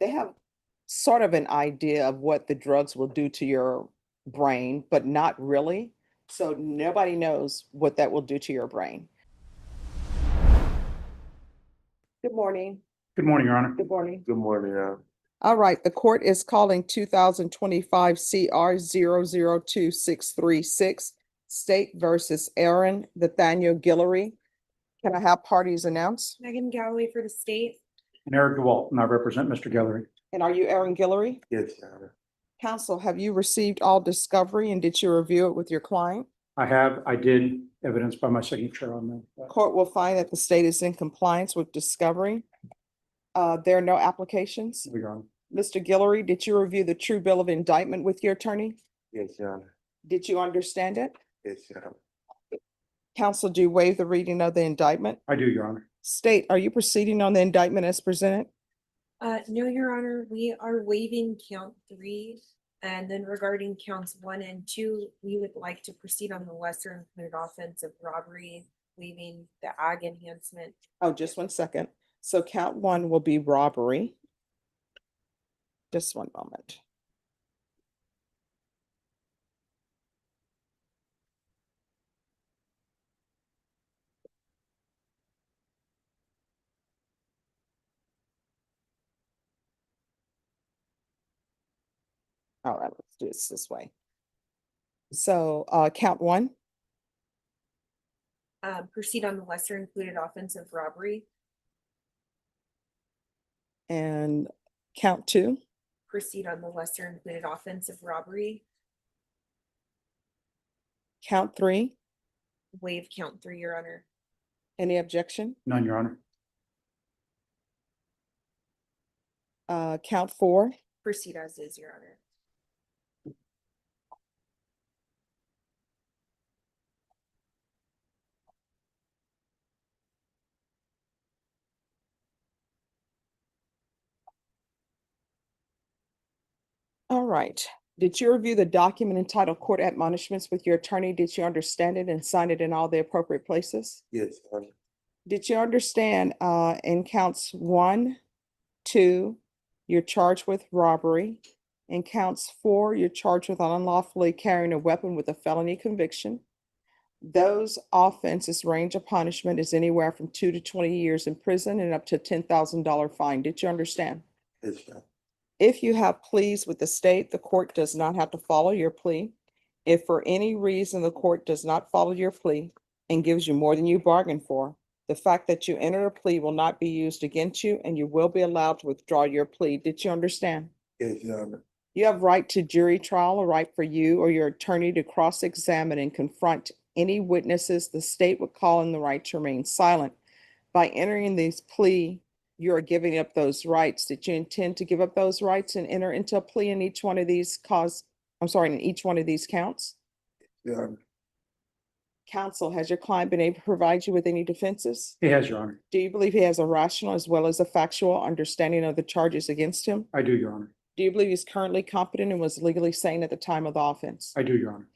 they have sort of an idea of what the drugs will do to your brain, but not really. So nobody knows what that will do to your brain. Good morning. Good morning, Your Honor. Good morning. Good morning, All right, the court is calling 2025 CR 002636 State versus Aaron Nathaniel Guillory. Can I have parties announced? Megan Galloway for the state. And Eric DeWalt, and I represent Mr. Gallery. And are you Aaron Guillory? yes, Your Honor. Counsel, have you received all discovery and did you review it with your client? I did, evidenced by my signature on the. Court will find that the state is in compliance with discovery. There are no applications. Your Honor. Mr. Guillory, did you review the true bill of indictment with your attorney? Yes, Your Honor. Did you understand it? Yes, Your Honor. Counsel, do you waive the reading of the indictment? I do, Your Honor. State, are you proceeding on the indictment as presented? No, Your Honor, we are waiving count 3. And then regarding counts 1 and 2, we would like to proceed on the lesser included offense of robbery, waiving the ag enhancement. Oh, just 1 second. So count 1 will be robbery. Just 1 moment. All right, let's do this way. So count 1 Proceed on the lesser included offense of robbery, and count 2 proceed on the lesser included offense of robbery, count 3. waive count 3, Your Honor. Any objection? None, Your Honor. Count 4 Proceed as is, Your Honor. All right. Did you review the document entitled Court Admonishments with your attorney? Did you understand it and sign it in all the appropriate places? Yes, Your Honor. Did you understand in counts 1, 2, you're charged with robbery. In counts 4, you're charged with unlawfully carrying a weapon with a felony conviction. Those offenses range of punishment is anywhere from 2 to 20 years in prison and up to $10,000 fine. Did you understand? Yes, Your Honor. If you have pleas with the state, the court does not have to follow your plea. If for any reason the court does not follow your plea and gives you more than you bargained for, the fact that you entered a plea will not be used against you and you will be allowed to withdraw your plea. Did you understand? Yes, Your Honor. You have right to jury trial, a right for you or your attorney to cross-examine and confront any witnesses the state would call in the right to remain silent. By entering this plea, you are giving up those rights. Did you intend to give up those rights and enter into a plea in each one of these in each one of these counts? Your Honor. Counsel, has your client been able to provide you with any defenses? He has, Your Honor. Do you believe he has a rational as well as a factual understanding of the charges against him? I do, Your Honor. Do you believe he's currently competent and was legally sane at the time of the offense? I do, Your Honor.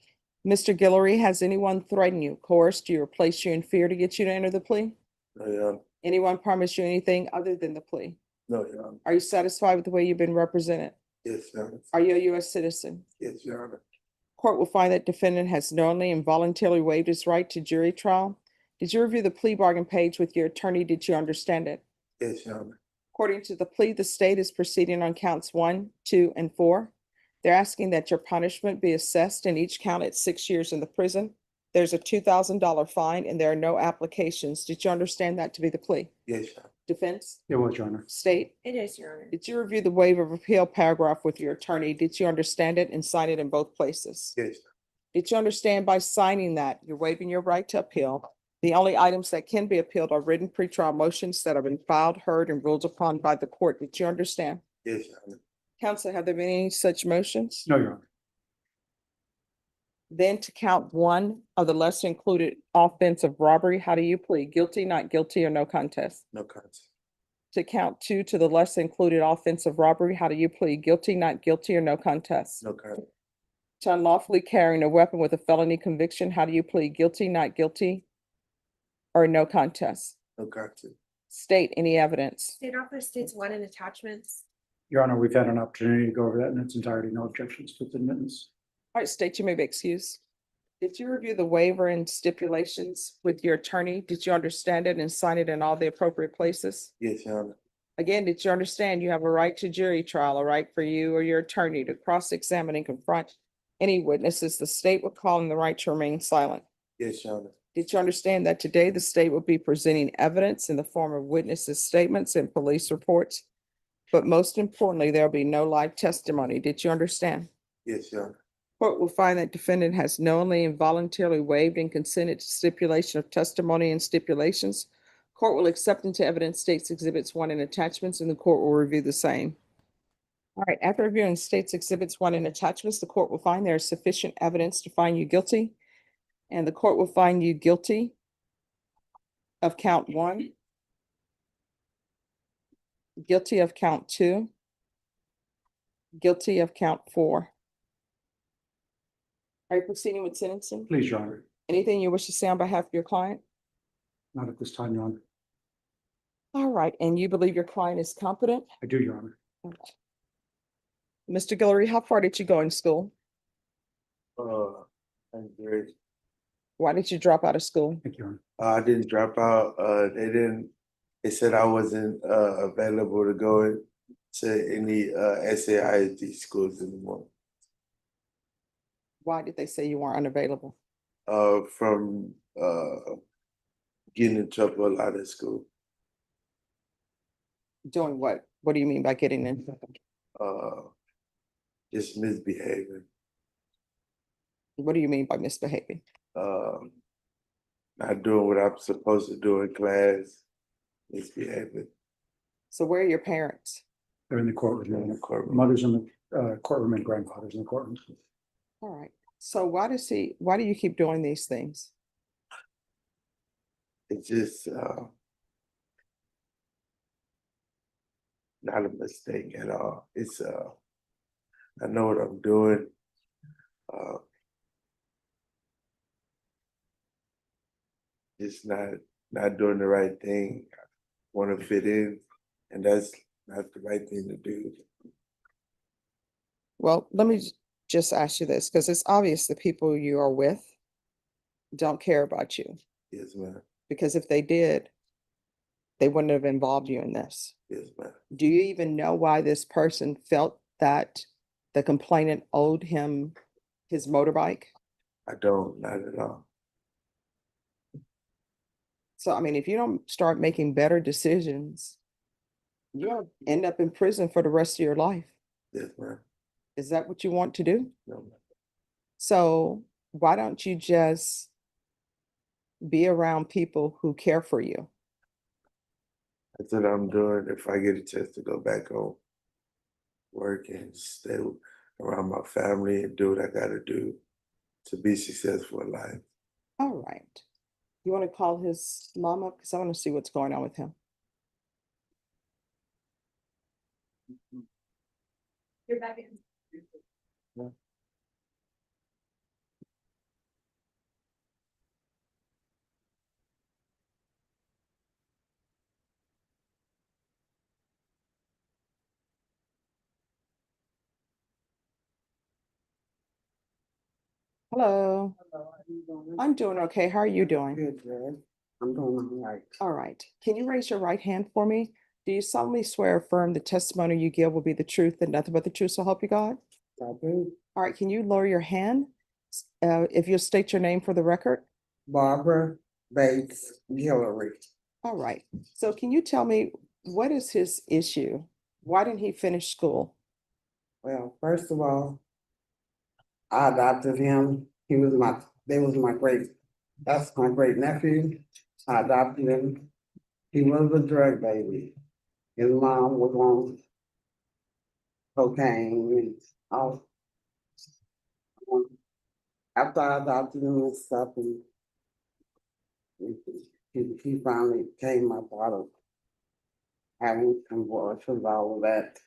Mr. Guillory, has anyone threatened you, coerced you, or placed you in fear to get you to enter the plea? No, Your Honor. Anyone promised you anything other than the plea? No, Your Honor. Are you satisfied with the way you've been represented? Yes, Your Honor. Are you a U.S. citizen? Yes, Your Honor. Court will find that defendant has knowingly and voluntarily waived his right to jury trial. Did you review the plea bargain page with your attorney? Did you understand it? Yes, Your Honor. According to the plea, the state is proceeding on counts 1, 2, and 4. They're asking that your punishment be assessed in each count at 6 years in the prison. There's a $2,000 fine and there are no applications. Did you understand that to be the plea? Yes, Your Honor. Defense? It was, Your Honor. State? It is, Your Honor. Did you review the waiver of appeal paragraph with your attorney? Did you understand it and sign it in both places? Yes, Did you understand by signing that you're waiving your right to appeal? The only items that can be appealed are written pretrial motions that have been filed, heard, and ruled upon by the court. Did you understand? yes, Your Honor. Counsel, have there been any such motions? No, Your Honor. Then to count 1 of the lesser included offense of robbery, how do you plead? Guilty, not guilty, or no contest? No contest. To count 2 to the lesser included offense of robbery, how do you plead? Guilty, not guilty, or no contest? No contest. To unlawfully carrying a weapon with a felony conviction, how do you plead? Guilty, not guilty, or no contest? No contest. State any evidence. State office states 1 in attachments. Your Honor, we've had an opportunity to go over that in its entirety. No objections to the admittance. All right, state you may be excused. Did you review the waiver and stipulations with your attorney? Did you understand it and sign it in all the appropriate places? Yes, Your Honor. Again, did you understand you have a right to jury trial, a right for you or your attorney to cross-examine and confront any witnesses the state would call in the right to remain silent? Yes, Your Honor. Did you understand that today the state will be presenting evidence in the form of witnesses' statements and police reports? But most importantly, there'll be no live testimony. Did you understand? Yes, Your Honor. Court will find that defendant has knowingly and voluntarily waived and consented to stipulation of testimony and stipulations. Court will accept into evidence states exhibits 1 and attachments, and the court will review the same. All right, after reviewing states exhibits 1 and attachments, the court will find there is sufficient evidence to find you guilty. And the court will find you guilty of count 1, guilty of count 2, guilty of count 4. Are you proceeding with sentencing? Please, Your Honor. Anything you wish to say on behalf of your client? Not at this time, Your Honor. All right, and you believe your client is competent? I do, Your Honor. Mr. Guillory, how far did you go in school? I'm great. Why did you drop out of school? Thank you, Your I Honor. didn't drop out. They said I wasn't available to go into any SAISD schools anymore. Why did they say you weren't unavailable? From getting in trouble a lot at school. Doing what? What do you mean by getting in? Just misbehaving. What do you mean by misbehaving? Not doing what I'm supposed to do in class. Misbehaving. So where are your parents? They're in the courtroom. In the courtroom. Mother's in the courtroom and grandfather's in the courtroom. All right. So why do you keep doing these things? It's just not a mistake at all. It's I know what I'm doing. Just not doing the right thing. I want to fit in, and that's not the right thing to do. Well, let me just ask you this, because it's obvious the people you are with don't care about you, Yes, ma'am. because if they did, they wouldn't have involved you in this. Yes, ma'am. Do you even know why this person felt that the complainant owed him his motorbike? I don't, not at all. So, I mean, if you don't start making better decisions, you'll end up in prison for the rest of your life. Yes, ma'am. Is that what you want to do? No, ma'am. So why don't you just be around people who care for you? That's what I'm doing. If I get a chance to go back home, work and stay around my family and do what I gotta do to be successful in life. All right. You want to call his mom up? Because I want to see what's going on with him. You're back in. Hello. I'm doing okay. How are you doing? Good, good. I'm doing all right. All right. Can you raise your right hand for me? Do you solemnly swear or affirm the testimony you give will be the truth and nothing but the truth, so help you God? I do. All right. Can you lower your hand? If you'll state your name for the record. Barbara Bates Guillory. All right. So can you tell me, what is his issue? Why didn't he finish school? Well, first of all, I adopted him. That's my great nephew. I adopted him. He was a drug baby. His mom was on cocaine and all. After I adopted him and stuff, and he finally came my father, having convulsions, all of that.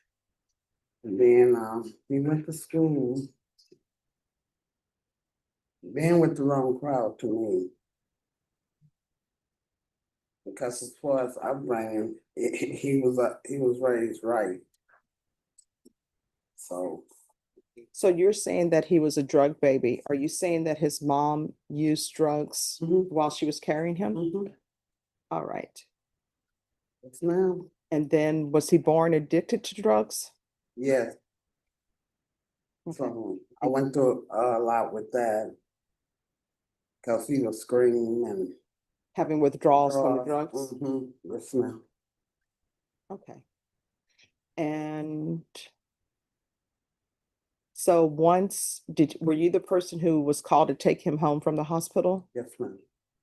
And then he went to school. Being with the wrong crowd to me. Because as far as upbringing, he was raised right. So, So you're saying that he was a drug baby. Are you saying that his mom used drugs Mhm. while she was carrying him? mhm, All right. yes, ma'am. And then was he born addicted to drugs? Yes, Okay. so I went through a lot with that. Cause he was screaming and. Having withdrawals from the drugs? Yes, ma'am. Okay. And so were you the person who was called to take him home from the hospital? Yes, ma'am.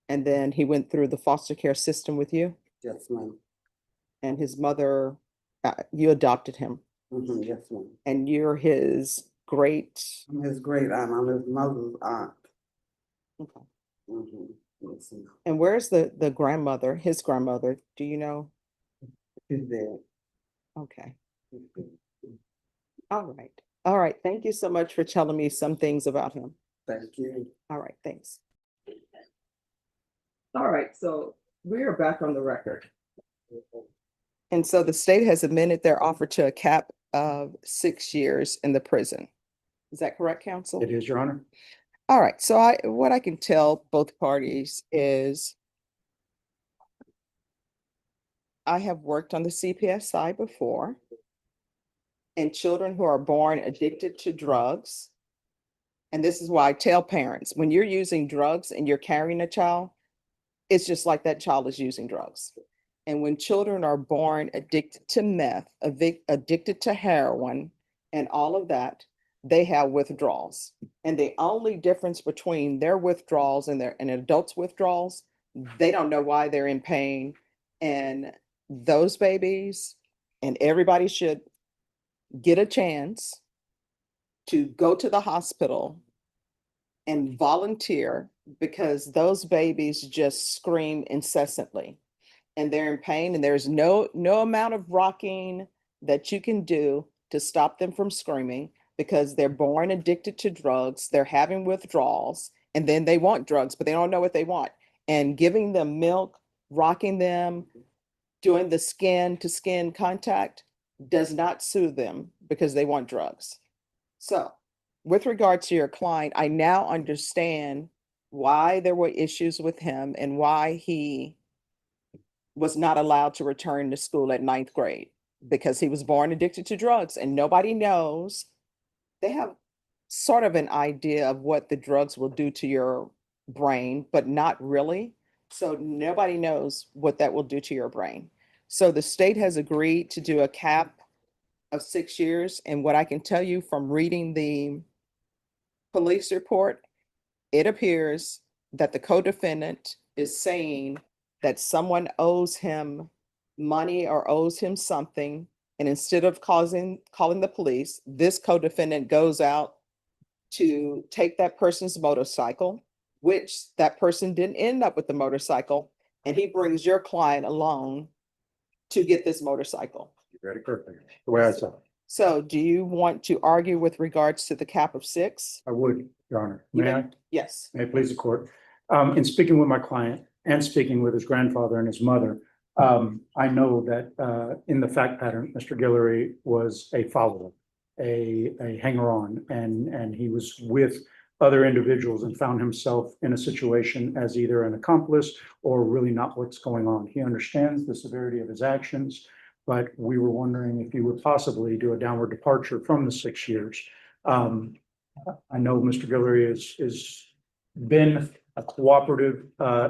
And then he went through the foster care system with you? Yes, ma'am. And his mother, you adopted him, Yes, ma'am. and you're his great. I'm his great aunt. I'm his mother's aunt. Okay. Yes, ma'am. And where's the grandmother, his grandmother? Do you know? She's dead. Okay. All right. All right. Thank you so much for telling me some things about him. Thank you. All right. Thanks. All right. So we are back on the record. And so the state has amended their offer to a cap of 6 years in the prison. Is that correct, counsel? It is, Your Honor. All right, so what I can tell both parties is I have worked on the CPS side before, and children who are born addicted to drugs. And this is why I tell parents, when you're using drugs and you're carrying a child, it's just like that child is using drugs. And when children are born addicted to meth, addicted to heroin, and all of that, they have withdrawals. And the only difference between their withdrawals and an adult's withdrawals, they don't know why they're in pain. And those babies, and everybody should get a chance to go to the hospital and volunteer, because those babies just scream incessantly and they're in pain, and there's no amount of rocking that you can do to stop them from screaming, because they're born addicted to drugs, they're having withdrawals, and then they want drugs, but they don't know what they want. And giving them milk, rocking them, doing the skin to skin contact does not soothe them because they want drugs. So, with regard to your client, I now understand why there were issues with him and why he was not allowed to return to school at 9th grade, because he was born addicted to drugs, and nobody knows. They have sort of an idea of what the drugs will do to your brain, but not really. So nobody knows what that will do to your brain. So the state has agreed to do a cap of 6 years. And what I can tell you from reading the police report, it appears that the co-defendant is saying that someone owes him money or owes him something. And instead of calling the police, this co-defendant goes out to take that person's motorcycle, which that person didn't end up with the motorcycle. And he brings your client along to get this motorcycle. You read it correctly, the way I saw it. So do you want to argue with regards to the cap of 6? I would, Your Honor. You May may- I? Yes. May it please the court. In speaking with my client and speaking with his grandfather and his mother, I know that in the fact pattern, Mr. Guillory was a follower, a hanger-on, and he was with other individuals and found himself in a situation as either an accomplice or really not what's going on. He understands the severity of his actions, but we were wondering if he would possibly do a downward departure from the 6 years. I know Mr. Guillory is been a cooperative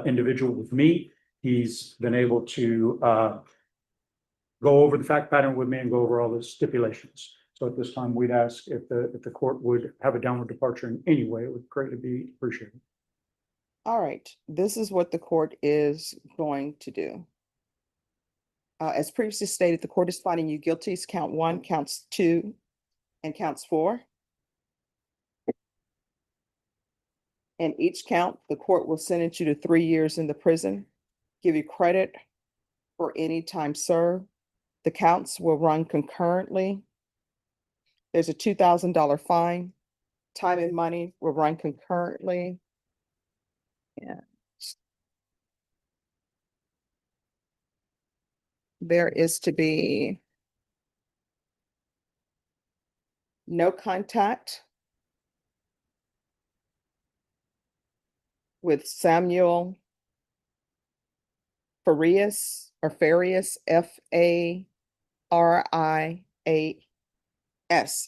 individual with me. He's been able to go over the fact pattern with me and go over all the stipulations. So at this time, we'd ask if the court would have a downward departure in any way, it would greatly be appreciated. All right. This is what the court is going to do. As previously stated, the court is finding you guilty to count 1, counts 2, and counts 4. And each count, the court will sentence you to 3 years in the prison, give you credit for any time served. The counts will run concurrently. There's a $2,000 fine. Time and money will run concurrently. And there is to be no contact with Samuel Farias or Farias, Farias.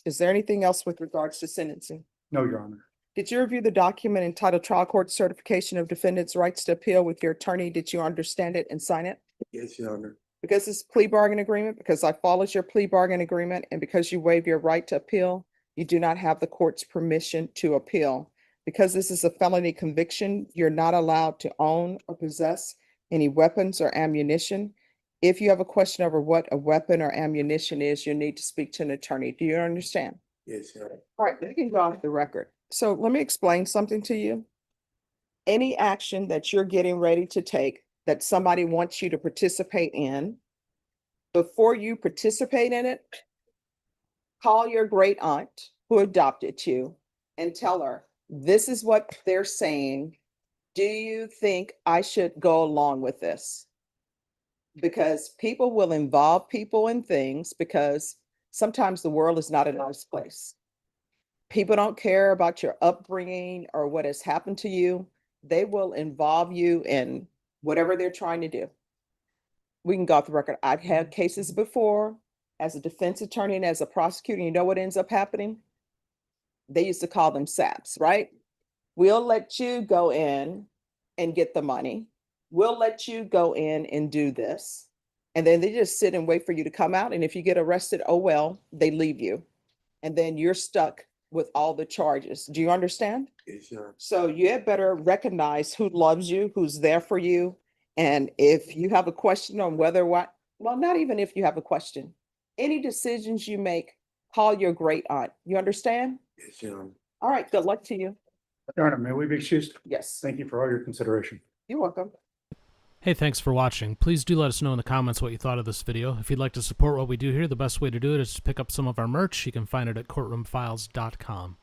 Is there anything else with regards to sentencing? No, Your Honor. Did you review the document entitled Trial Court Certification of Defendant's Rights to Appeal with your attorney? Did you understand it and sign it? Yes, Your Honor. Because it's plea bargain agreement, because I followed your plea bargain agreement, and because you waive your right to appeal, you do not have the court's permission to appeal. Because this is a felony conviction, you're not allowed to own or possess any weapons or ammunition. If you have a question over what a weapon or ammunition is, you need to speak to an attorney. Do you understand? Yes, Your Honor. All right, we can go off the record. So let me explain something to you. Any action that you're getting ready to take that somebody wants you to participate in, before you participate in it, call your great aunt who adopted you and tell her, this is what they're saying. Do you think I should go along with this? Because people will involve people in things, because sometimes the world is not a nice place. People don't care about your upbringing or what has happened to you. They will involve you in whatever they're trying to do. We can go off the record. I've had cases before as a defense attorney and as a prosecutor. You know what ends up happening? They used to call them SAPs, right? We'll let you go in and get the money. We'll let you go in and do this. And then they just sit and wait for you to come out. And if you get arrested, oh, well, they leave you. And then you're stuck with all the charges. Do you understand? Yes, Your Honor. So you had better recognize who loves you, who's there for you. And if you have a question on whether what, well, not even if you have a question, any decisions you make, call your great aunt. You understand? Yes, Your Honor. All right, good luck to you. Your Honor, may we be excused? Yes, Thank you for all your consideration. you're welcome. Hey, thanks for watching. Please do let us know in the comments what you thought of this video. If you'd like to support what we do here, the best way to do it is to pick up some of our merch. You can find it at courtroomfiles.com.